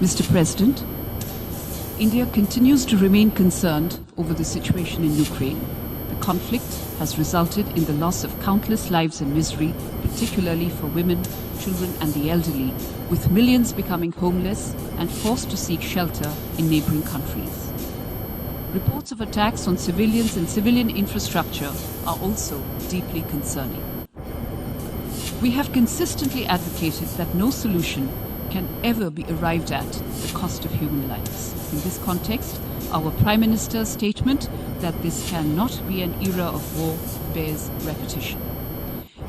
Mr. President, India continues to remain concerned over the situation in Ukraine. The conflict has resulted in the loss of countless lives and misery, particularly for women, children and the elderly, with millions becoming homeless and forced to seek shelter in neighboring countries. Reports of attacks on civilians and civilian infrastructure are also deeply concerning. We have consistently advocated that no solution can ever be arrived at the cost of human lives. In this context, our Prime Minister's statement that this cannot be an era of war bears repetition.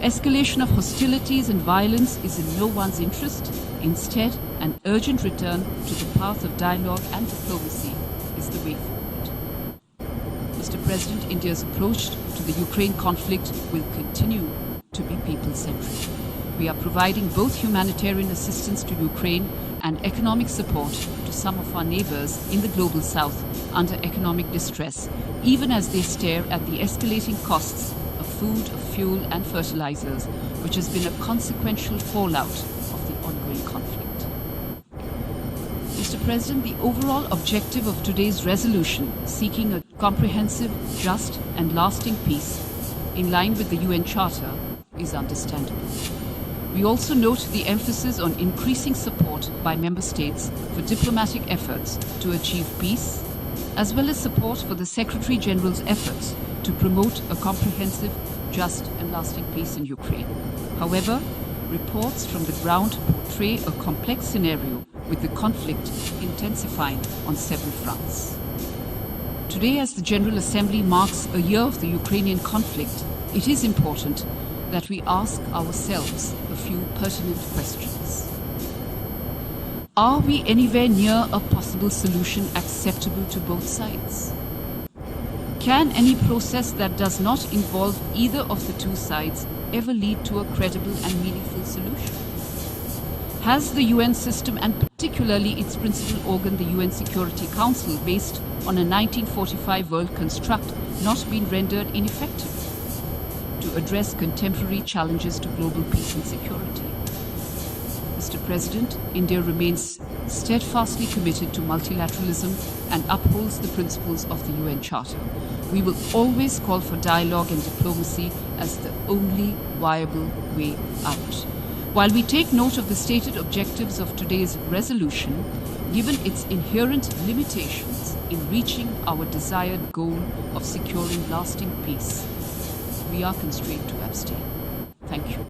Escalation of hostilities and violence is in no one's interest. Instead, an urgent return to the path of dialogue and diplomacy is the way forward. Mr. President, India's approach to the Ukraine conflict will continue to be people-centric. We are providing both humanitarian assistance to Ukraine and economic support to some of our neighbors in the global south under economic distress, even as they stare at the escalating costs of food, of fuel and fertilizers, which has been a consequential fallout of the ongoing conflict. Mr. President, the overall objective of today's resolution, seeking a comprehensive, just and lasting peace in line with the UN Charter, is understandable. We also note the emphasis on increasing support by member states for diplomatic efforts to achieve peace, as well as support for the Secretary General's efforts to promote a comprehensive, just and lasting peace in Ukraine. However, reports from the ground portray a complex scenario with the conflict intensifying on several fronts. Today, as the General Assembly marks a year of the Ukrainian conflict, it is important that we ask ourselves a few pertinent questions. Are we anywhere near a possible solution acceptable to both sides? Can any process that does not involve either of the two sides ever lead to a credible and meaningful solution? Has the UN system, and particularly its principal organ, the UN Security Council, based on a 1945 world construct, not been rendered ineffective to address contemporary challenges to global peace and security? Mr. President, India remains steadfastly committed to multilateralism and upholds the principles of the UN Charter. We will always call for dialogue and diplomacy as the only viable way out. While we take note of the stated objectives of today's resolution, given its inherent limitations in reaching our desired goal of securing lasting peace, we are constrained to abstain. Thank you.